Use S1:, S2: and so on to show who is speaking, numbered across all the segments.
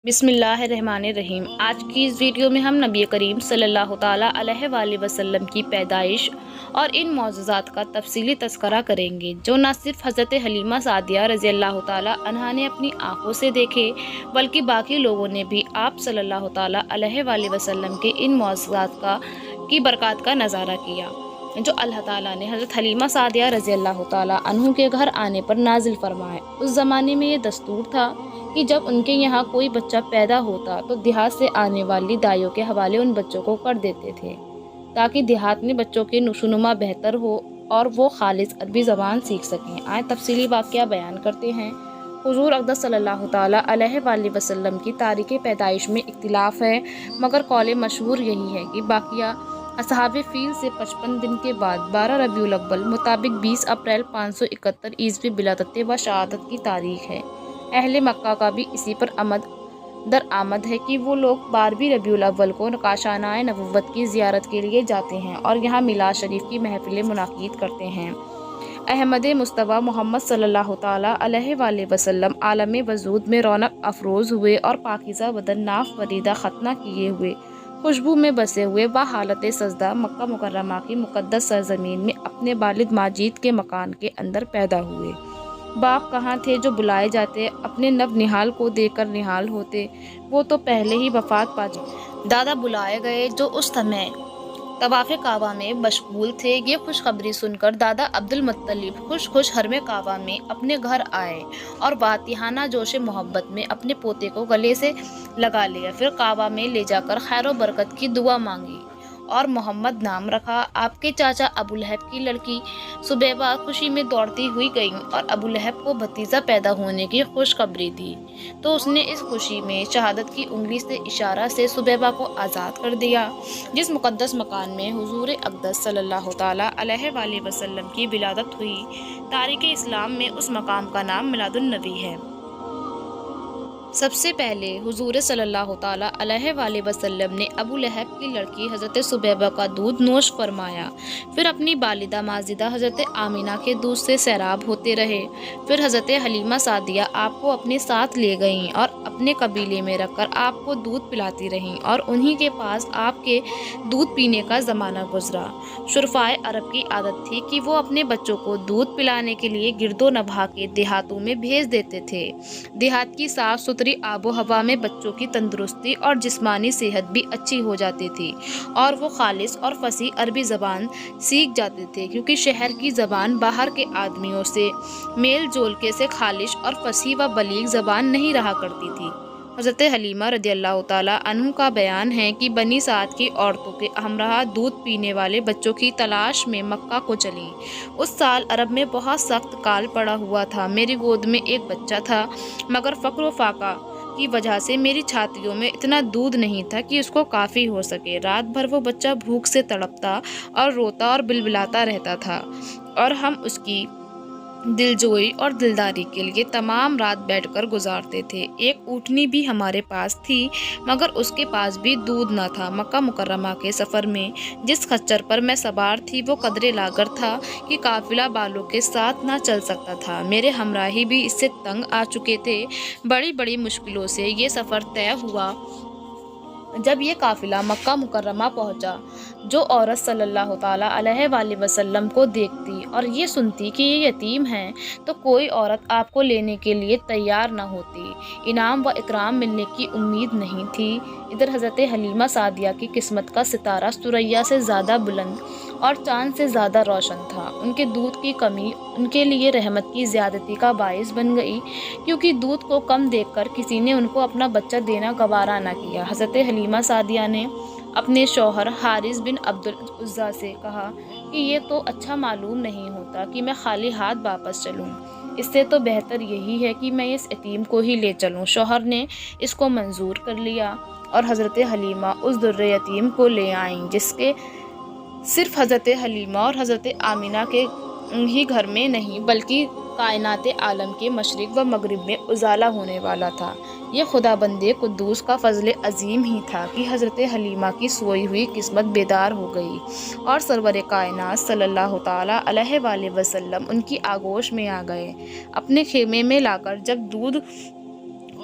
S1: بسم اللہ الرحمن الرحیم۔ آج کی اس ویڈیو میں ہم نبی کریم صلی اللہ تعالیٰ علیہ وآلہ وسلم کی پیدائش اور ان معجزات کا تفصیلی تذکرہ کریں گے جو نہ صرف حضرت حلیمہ سعدیہ رضی اللہ تعالیٰ عنہا نے اپنی آنکھوں سے دیکھے بلکہ باقی لوگوں نے بھی آپ صلی اللہ تعالیٰ علیہ وآلہ وسلم کے ان معجزات کی برکات کا نظارہ کیا جو اللہ تعالیٰ نے حضرت حلیمہ سعدیہ رضی اللہ تعالیٰ عنہ کے گھر آنے پر نازل فرمائے۔ اس زمانے میں یہ دستور تھا کہ جب ان کے یہاں کوئی بچہ پیدا ہوتا تو دیہات سے آنے والی دائیوں کے حوالے ان بچوں کو کر دیتے تھے تاکہ دیہات میں بچوں کے نشوونما بہتر ہو اور وہ خالص عربی زبان سیکھ سکیں۔ آئے تفصیلی واقعہ بیان کرتے ہیں۔ حضور اقدس صلی اللہ تعالیٰ علیہ وآلہ وسلم کی تاریخ پیدائش میں اختلاف ہے، مگر قول مشہور یہی ہے کہ واقعہ اصحاب فیل سے 55 دن کے بعد 12 ربیع الاول مطابق 20 اپریل 571 عیسوی ولادت و شہادت کی تاریخ ہے۔ اہل مکہ کا بھی اسی پر درآمد ہے کہ وہ لوگ 12 ربیع الاول کو کاشانہ نبوت کی زیارت کے لیے جاتے ہیں اور یہاں میلاد شریف کی محفلیں منعقد کرتے ہیں۔ احمد مصطفیٰ محمد صلی اللہ تعالیٰ علیہ وآلہ وسلم عالم وجود میں رونق افروز ہوئے اور پاکیزہ بدن ناف فریدہ ختنہ کیے ہوئے خوشبو میں بسے ہوئے حالت سجدہ مکہ مکرمہ کی مقدس سرزمین میں اپنے والد ماجد کے مکان کے اندر پیدا ہوئے۔ باپ کہاں تھے جو بلائے جاتے، اپنے نب نہال کو دیکھ کر نہال ہوتے، وہ تو پہلے ہی وفات پا چکے۔ دادا بلائے گئے جو اس سمے طواف کعبہ میں مشغول تھے۔ یہ خوشخبری سن کر دادا عبدالمطلب خوش حرم کعبہ میں اپنے گھر آئے اور فاتحانہ جوش محبت میں اپنے پوتے کو گلے سے لگا لیا، پھر کعبہ میں لے جا کر خیر و برکت کی دعا مانگی اور محمد نام رکھا۔ آپ کے چاچا ابو لہب کی لڑکی سبیبہ خوشی میں دوڑتی ہوئی گئیں اور ابو لہب کو بھتیجا پیدا ہونے کی خوشخبری دی تو اس نے اس خوشی میں شہادت کی انگلی سے اشارہ سے سبیبہ کو آزاد کر دیا۔ جس مقدس مکان میں حضور اقدس صلی اللہ تعالیٰ علیہ وآلہ وسلم کی ولادت ہوئی، تاریخ اسلام میں اس مقام کا نام میلاد النبی ہے۔ سب سے پہلے حضور صلی اللہ تعالیٰ علیہ وآلہ وسلم نے ابو لہب کی لڑکی حضرت سبیبہ کا دودھ نوش فرمایا، پھر اپنی والدہ ماجدہ حضرت آمینہ کے دودھ سے سیراب ہوتے رہے، پھر حضرت حلیمہ سعدیہ آپ کو اپنے ساتھ لے گئیں اور اپنے قبیلے میں رکھ کر آپ کو دودھ پلاتی رہیں اور انہی کے پاس آپ کے دودھ پینے کا زمانہ گزرا۔ شرفائے عرب کی عادت تھی کہ وہ اپنے بچوں کو دودھ پلانے کے لیے گرد و نواح کے دیہاتوں میں بھیج دیتے تھے۔ دیہات کی صاف ستھری آب و ہوا میں بچوں کی تندرستی اور جسمانی صحت بھی اچھی ہو جاتی تھی اور وہ خالص اور فصیح عربی زبان سیکھ جاتے تھے، کیونکہ شہر کی زبان باہر کے آدمیوں سے میل جول کے سے خالص اور فصیح و بلیغ زبان نہیں رہا کرتی تھی۔ حضرت حلیمہ رضی اللہ تعالیٰ عنہ کا بیان ہے کہ بنی سعد کی عورتوں کے ہمراہ دودھ پینے والے بچوں کی تلاش میں مکہ کو چلی۔ اس سال عرب میں بہت سخت کال پڑا ہوا تھا۔ میری گود میں ایک بچہ تھا، مگر فقر و فاقہ کی وجہ سے میری چھاتیوں میں اتنا دودھ نہیں تھا کہ اس کو کافی ہو سکے۔ رات بھر وہ بچہ بھوک سے تڑپتا اور روتا اور بلبلاتا رہتا تھا اور ہم اس کی دلجوئی اور دلداری کے لیے تمام رات بیٹھ کر گزارتے تھے۔ ایک اونٹنی بھی ہمارے پاس تھی، مگر اس کے پاس بھی دودھ نہ تھا۔ مکہ مکرمہ کے سفر میں جس خچر پر میں سوار تھی وہ قدرے لاغر تھا کہ قافلہ بالوں کے ساتھ نہ چل سکتا تھا۔ میرے ہمراہی بھی اس سے تنگ آ چکے تھے۔ بڑی بڑی مشکلوں سے یہ سفر طے ہوا۔ جب یہ قافلہ مکہ مکرمہ پہنچا، جو عورت صلی اللہ تعالیٰ علیہ وآلہ وسلم کو دیکھتی اور یہ سنتی کہ یہ یتیم ہیں تو کوئی عورت آپ کو لینے کے لیے تیار نہ ہوتی۔ انعام و اکرام ملنے کی امید نہیں تھی۔ ادھر حضرت حلیمہ سعدیہ کی قسمت کا ستارہ ثریا سے زیادہ بلند اور چاند سے زیادہ روشن تھا۔ ان کے دودھ کی کمی ان کے لیے رحمت کی زیادتی کا باعث بن گئی، کیونکہ دودھ کو کم دیکھ کر کسی نے ان کو اپنا بچہ دینا گوارا نہ کیا۔ حضرت حلیمہ سعدیہ نے اپنے شوہر حارث بن عبد العزیٰ سے کہا کہ یہ تو اچھا معلوم نہیں ہوتا کہ میں خالی ہاتھ واپس چلوں، اس سے تو بہتر یہی ہے کہ میں اس یتیم کو ہی لے چلوں۔ شوہر نے اس کو منظور کر لیا اور حضرت حلیمہ اس در یتیم کو لے آئیں، جس کے صرف حضرت حلیمہ اور حضرت آمینہ کے ہی گھر میں نہیں بلکہ کائنات عالم کے مشرق و مغرب میں اجالا ہونے والا تھا۔ یہ خدا بند قدوس کا فضل عظیم ہی تھا کہ حضرت حلیمہ کی سوئی ہوئی قسمت بیدار ہو گئی اور سرور کائنات صلی اللہ تعالیٰ علیہ وآلہ وسلم ان کی آغوش میں آ گئے۔ اپنے خیمے میں لا کر جب دودھ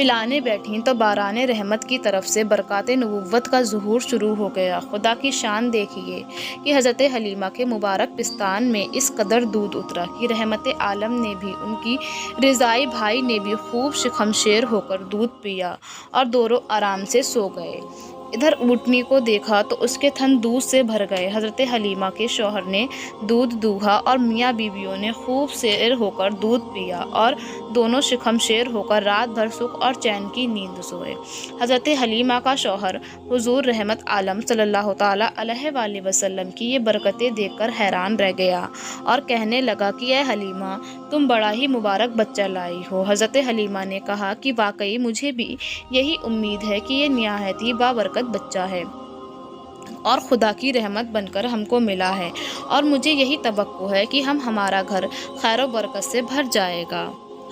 S1: پلانے بیٹھیں تو باران رحمت کی طرف سے برکات نبوت کا ظہور شروع ہو گیا۔ خدا کی شان دیکھیے کہ حضرت حلیمہ کے مبارک پستان میں اس قدر دودھ اترا کہ رحمت عالم نے بھی، ان کی رضائی بھائی نے بھی خوب شمشیر ہو کر دودھ پیا اور دونوں آرام سے سو گئے۔ ادھر اونٹنی کو دیکھا تو اس کے تھن دودھ سے بھر گئے۔ حضرت حلیمہ کے شوہر نے دودھ دوہا اور میاں بیویوں نے خوب سیر ہو کر دودھ پیا اور دونوں شمشیر ہو کر رات بھر سکھ اور چین کی نیند سوئے۔ حضرت حلیمہ کا شوہر حضور رحمت عالم صلی اللہ تعالیٰ علیہ وآلہ وسلم کی یہ برکتیں دیکھ کر حیران رہ گیا اور کہنے لگا کہ اے حلیمہ، تم بڑا ہی مبارک بچہ لائی ہو۔ حضرت حلیمہ نے کہا کہ واقعی مجھے بھی یہی امید ہے کہ یہ نہایت ہی بابرکت بچہ ہے اور خدا کی رحمت بن کر ہم کو ملا ہے، اور مجھے یہی توقع ہے کہ ہمارا گھر خیر و برکت سے بھر جائے گا۔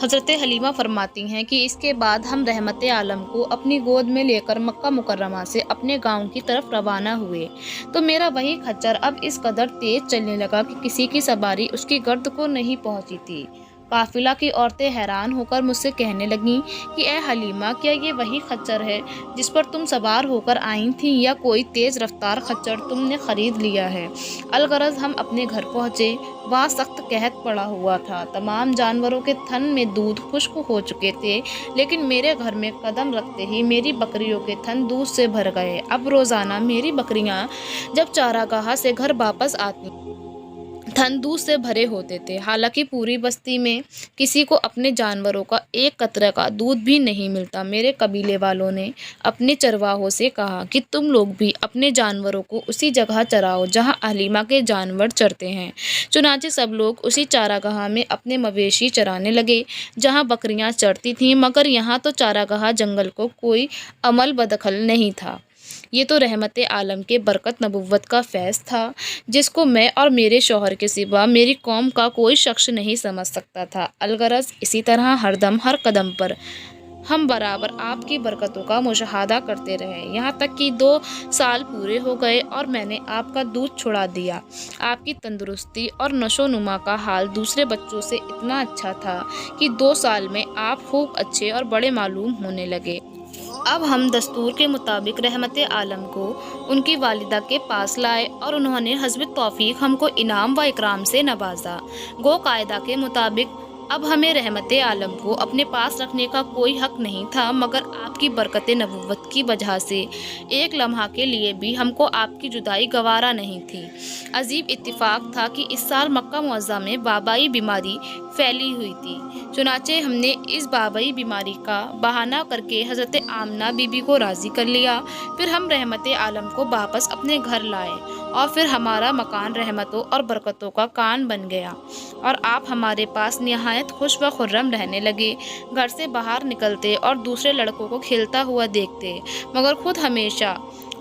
S1: حضرت حلیمہ فرماتی ہیں کہ اس کے بعد ہم رحمت عالم کو اپنی گود میں لے کر مکہ مکرمہ سے اپنے گاؤں کی طرف روانہ ہوئے تو میرا وہی خچر اب اس قدر تیز چلنے لگا کہ کسی کی سواری اس کی گرد کو نہیں پہنچی تھی۔ قافلہ کی عورتیں حیران ہو کر مجھ سے کہنے لگیں کہ اے حلیمہ، کیا یہ وہی خچر ہے جس پر تم سوار ہو کر آئی تھیں، یا کوئی تیز رفتار خچر تم نے خرید لیا ہے؟ الغرض ہم اپنے گھر پہنچے، وہاں سخت قحط پڑا ہوا تھا، تمام جانوروں کے تھن میں دودھ خشک ہو چکے تھے، لیکن میرے گھر میں قدم رکھتے ہی میری بکریوں کے تھن دودھ سے بھر گئے۔ اب روزانہ میری بکریاں جب چاراگاہ سے گھر واپس آتی تھن دودھ سے بھرے ہوتے تھے، حالانکہ پوری بستی میں کسی کو اپنے جانوروں کا ایک قطرہ کا دودھ بھی نہیں ملتا۔ میرے قبیلے والوں نے اپنے چرواہوں سے کہا کہ تم لوگ بھی اپنے جانوروں کو اسی جگہ چراؤ جہاں حلیمہ کے جانور چرتے ہیں۔ چنانچہ سب لوگ اسی چاراگاہ میں اپنے مویشی چرانے لگے جہاں بکریاں چرتی تھیں، مگر یہاں تو چاراگاہ جنگل کو کوئی عمل بدخل نہیں تھا۔ یہ تو رحمت عالم کے برکت نبوت کا فیض تھا جس کو میں اور میرے شوہر کے سوا میری قوم کا کوئی شخص نہیں سمجھ سکتا تھا۔ الغرض اسی طرح ہر دم ہر قدم پر ہم برابر آپ کی برکتوں کا مشاہدہ کرتے رہے، یہاں تک کہ 2 سال پورے ہو گئے اور میں نے آپ کا دودھ چھڑا دیا۔ آپ کی تندرستی اور نشو و نما کا حال دوسرے بچوں سے اتنا اچھا تھا کہ 2 سال میں آپ خوب اچھے اور بڑے معلوم ہونے لگے۔ اب ہم دستور کے مطابق رحمت عالم کو ان کی والدہ کے پاس لائے اور انہوں نے حسب توفیق ہم کو انعام و اکرام سے نوازا۔ گو قاعدہ کے مطابق اب ہمیں رحمت عالم کو اپنے پاس رکھنے کا کوئی حق نہیں تھا، مگر آپ کی برکت نبوت کی وجہ سے ایک لمحہ کے لیے بھی ہم کو آپ کی جدائی گوارا نہیں تھی۔ عجیب اتفاق تھا کہ اس سال مکہ معظمہ میں وبائی بیماری پھیلی ہوئی تھی، چنانچہ ہم نے اس وبائی بیماری کا بہانہ کر کے حضرت آمنہ بی بی کو راضی کر لیا۔ پھر ہم رحمت عالم کو واپس اپنے گھر لائے اور پھر ہمارا مکان رحمتوں اور برکتوں کا کان بن گیا اور آپ ہمارے پاس نہایت خوش و خرم رہنے لگے۔ گھر سے باہر نکلتے اور دوسرے لڑکوں کو کھیلتا ہوا دیکھتے، مگر خود ہمیشہ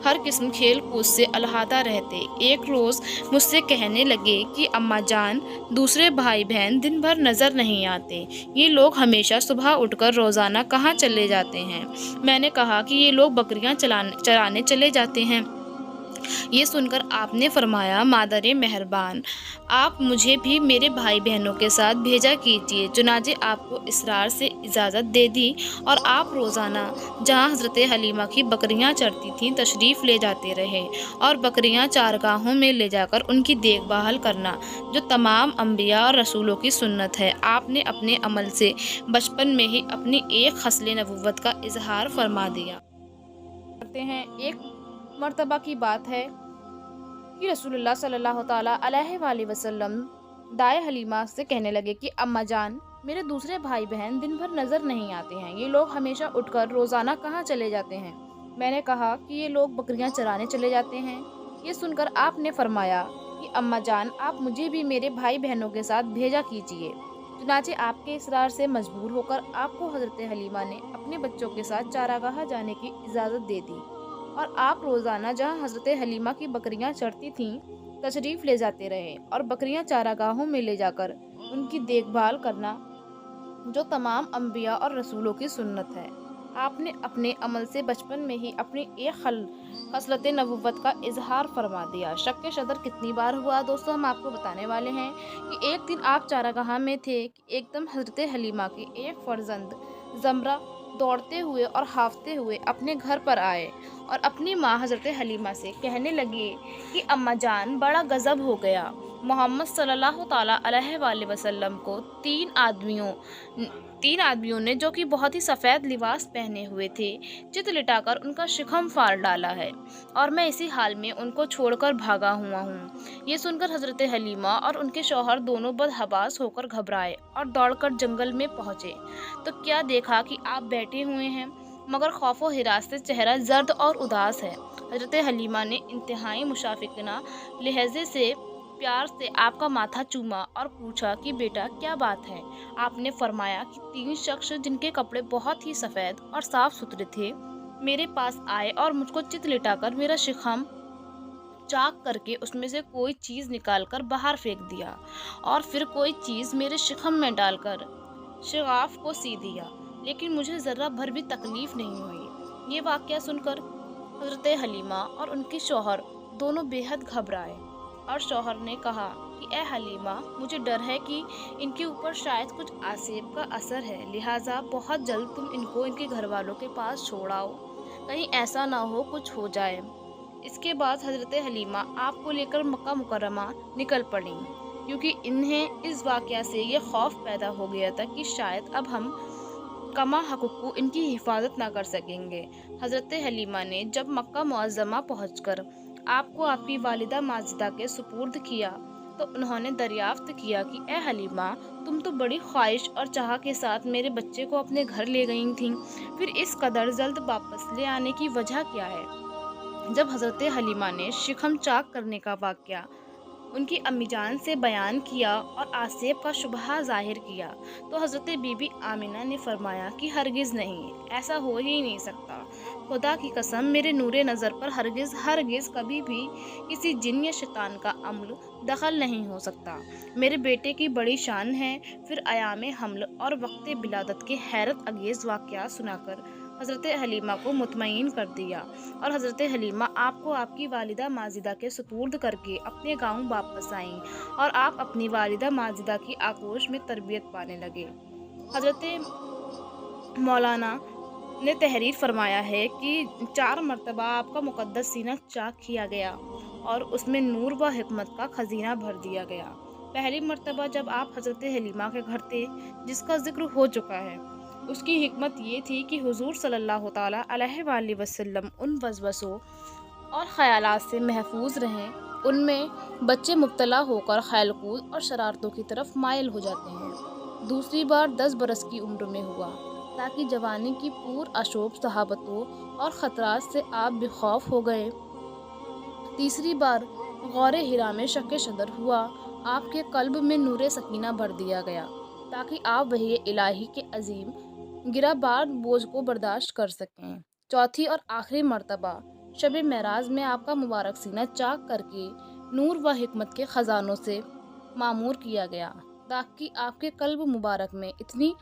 S1: ہر قسم کھیل کود سے علیحدہ رہتے۔ ایک روز مجھ سے کہنے لگے کہ اماں جان، دوسرے بھائی بہن دن بھر نظر نہیں آتے، یہ لوگ ہمیشہ صبح اٹھ کر روزانہ کہاں چلے جاتے ہیں؟ میں نے کہا کہ یہ لوگ بکریاں چرانے چلے جاتے ہیں۔ یہ سن کر آپ نے فرمایا، مادر مہربان، آپ مجھے بھی میرے بھائی بہنوں کے ساتھ بھیجا کیجیے۔ چنانچہ آپ کو اسرار سے اجازت دے دی اور آپ روزانہ جہاں حضرت حلیمہ کی بکریاں چرتی تھیں تشریف لے جاتے رہے اور بکریاں چارگاہوں میں لے جا کر ان کی دیکھ بھال کرنا جو تمام انبیاء اور رسولوں کی سنت ہے۔ آپ نے اپنے عمل سے بچپن میں ہی اپنی ایک خصلِ نبوت کا اظہار فرما دیا۔ کرتے ہیں ایک مرتبہ کی بات ہے کہ رسول اللہ صلی اللہ تعالیٰ علیہ وآلہ وسلم دائے حلیمہ سے کہنے لگے کہ اماں جان، میرے دوسرے بھائی بہن دن بھر نظر نہیں آتے ہیں، یہ لوگ ہمیشہ اٹھ کر روزانہ کہاں چلے جاتے ہیں؟ میں نے کہا کہ یہ لوگ بکریاں چرانے چلے جاتے ہیں۔ یہ سن کر آپ نے فرمایا کہ اماں جان، آپ مجھے بھی میرے بھائی بہنوں کے ساتھ بھیجا کیجیے۔ چنانچہ آپ کے اصرار سے مجبور ہو کر آپ کو حضرت حلیمہ نے اپنے بچوں کے ساتھ چاراگاہ جانے کی اجازت دے دی اور آپ روزانہ جہاں حضرت حلیمہ کی بکریاں چرتی تھیں تشریف لے جاتے رہے اور بکریاں چاراگاہوں میں لے جا کر ان کی دیکھ بھال کرنا جو تمام انبیاء اور رسولوں کی سنت ہے۔ آپ نے اپنے عمل سے بچپن میں ہی اپنی ایک خصلت نبوت کا اظہار فرما دیا۔ شک صدر کتنی بار ہوا دوستو، ہم آپ کو بتانے والے ہیں کہ ایک دن آپ چاراگاہ میں تھے کہ ایک دم حضرت حلیمہ کی ایک فرزند زمرہ دوڑتے ہوئے اور ہانفتے ہوئے اپنے گھر پر آئے اور اپنی ماں حضرت حلیمہ سے کہنے لگے کہ اماں جان، بڑا غضب ہو گیا۔ محمد صلی اللہ تعالیٰ علیہ وآلہ وسلم کو تین آدمیوں نے، جو کہ بہت ہی سفید لباس پہنے ہوئے تھے، چت لٹا کر ان کا شکم پھاڑ ڈالا ہے، اور میں اسی حال میں ان کو چھوڑ کر بھاگا ہوا ہوں۔ یہ سن کر حضرت حلیمہ اور ان کے شوہر دونوں بدحواس ہو کر گھبرائے اور دوڑ کر جنگل میں پہنچے تو کیا دیکھا کہ آپ بیٹھے ہوئے ہیں، مگر خوف و ہراس سے چہرہ زرد اور اداس ہے۔ حضرت حلیمہ نے انتہائی مشفقانہ لہجے سے پیار سے آپ کا ماتھا چوما اور پوچھا کہ بیٹا کیا بات ہے۔ آپ نے فرمایا کہ 3 شخص جن کے کپڑے بہت ہی سفید اور صاف ستھرے تھے میرے پاس آئے اور مجھ کو چت لٹا کر میرا شکم چاک کر کے اس میں سے کوئی چیز نکال کر باہر پھینک دیا اور پھر کوئی چیز میرے شکم میں ڈال کر شغاف کو سی دیا، لیکن مجھے ذرہ بھر بھی تکلیف نہیں ہوئی۔ یہ واقعہ سن کر حضرت حلیمہ اور ان کے شوہر دونوں بے حد گھبرائے اور شوہر نے کہا کہ اے حلیمہ، مجھے ڈر ہے کہ ان کے اوپر شاید کچھ آسیب کا اثر ہے، لہٰذا بہت جلد تم ان کو ان کے گھر والوں کے پاس چھوڑاؤ، کہیں ایسا نہ ہو کچھ ہو جائے۔ اس کے بعد حضرت حلیمہ آپ کو لے کر مکہ مکرمہ نکل پڑیں، کیونکہ انہیں اس واقعہ سے یہ خوف پیدا ہو گیا تھا کہ شاید اب ہم کما حقوق ان کی حفاظت نہ کر سکیں گے۔ حضرت حلیمہ نے جب مکہ معظمہ پہنچ کر آپ کو آپ کی والدہ ماجدہ کے سپرد کیا تو انہوں نے دریافت کیا کہ اے حلیمہ، تم تو بڑی خواہش اور چاہ کے ساتھ میرے بچے کو اپنے گھر لے گئی تھیں، پھر اس قدر جلد واپس لے آنے کی وجہ کیا ہے؟ جب حضرت حلیمہ نے شکم چاک کرنے کا واقعہ ان کی امی جان سے بیان کیا اور آسیب کا شبہ ظاہر کیا تو حضرت بی بی آمینہ نے فرمایا کہ ہرگز نہیں، ایسا ہو ہی نہیں سکتا، خدا کی قسم میرے نور نظر پر ہرگز کبھی بھی کسی جن یا شیطان کا عمل دخل نہیں ہو سکتا۔ میرے بیٹے کی بڑی شان ہے۔ پھر ایام حمل اور وقت ولادت کے حیرت انگیز واقعات سنا کر حضرت حلیمہ کو مطمئن کر دیا اور حضرت حلیمہ آپ کو آپ کی والدہ ماجدہ کے سپرد کر کے اپنے گاؤں واپس آئیں اور آپ اپنی والدہ ماجدہ کی آغوش میں تربیت پانے لگے۔ حضرت مولانا نے تحریر فرمایا ہے کہ 4 مرتبہ آپ کا مقدس سینہ چاک کیا گیا اور اس میں نور و حکمت کا خزینہ بھر دیا گیا۔ پہلی مرتبہ جب آپ حضرت حلیمہ کے گھر تھے، جس کا ذکر ہو چکا ہے، اس کی حکمت یہ تھی کہ حضور صلی اللہ تعالیٰ علیہ وآلہ وسلم ان وسوسوں اور خیالات سے محفوظ رہیں۔ ان میں بچے مبتلا ہو کر کھیل کود اور شرارتوں کی طرف مائل ہو جاتے ہیں۔ دوسری بار 10 برس کی عمر میں ہوا تاکہ جوانی کی پور آشوب صحابتوں اور خطرات سے آپ بے خوف ہو گئے۔ تیسری بار غار ہرا میں شک صدر ہوا، آپ کے قلب میں نور سکینہ بھر دیا گیا تاکہ آپ وحی الہی کے عظیم گرہ بار بوجھ کو برداشت کر سکیں۔ چوتھی اور آخری مرتبہ شب معراج میں آپ کا مبارک سینہ چاک کر کے نور و حکمت کے خزانوں سے معمور کیا گیا تاکہ آپ کے قلب مبارک میں اتنی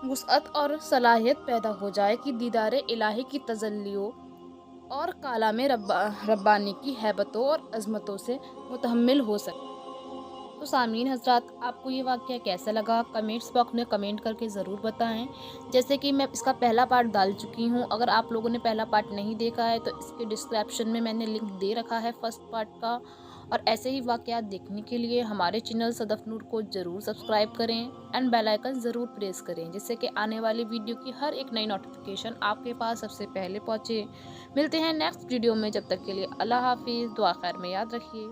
S1: وسعت اور صلاحیت پیدا ہو جائے کہ دیدار الہی کی تجلیوں اور کلام ربانی کی ہیبتوں اور عظمتوں سے متحمل ہو سکے۔ تو سامعین حضرات، آپ کو یہ واقعہ کیسا لگا؟ کمنٹس باکس میں کمنٹ کر کے ضرور بتائیں۔ جیسے کہ میں اس کا پہلا پارٹ ڈال چکی ہوں، اگر آپ لوگوں نے پہلا پارٹ نہیں دیکھا ہے تو اس کے ڈسکرپشن میں میں نے لنک دے رکھا ہے فرسٹ پارٹ کا، اور ایسے ہی واقعات دیکھنے کے لیے ہمارے چینل صدف نور کو ضرور سبسکرائب کریں اینڈ بیل آئیکن ضرور پریس کریں، جس سے کہ آنے والی ویڈیو کی ہر ایک نئی نوٹیفیکیشن آپ کے پاس سب سے پہلے پہنچے۔ ملتے ہیں نیکسٹ ویڈیو میں، جب تک کے لیے اللہ حافظ، دعا خیر میں یاد رکھیے۔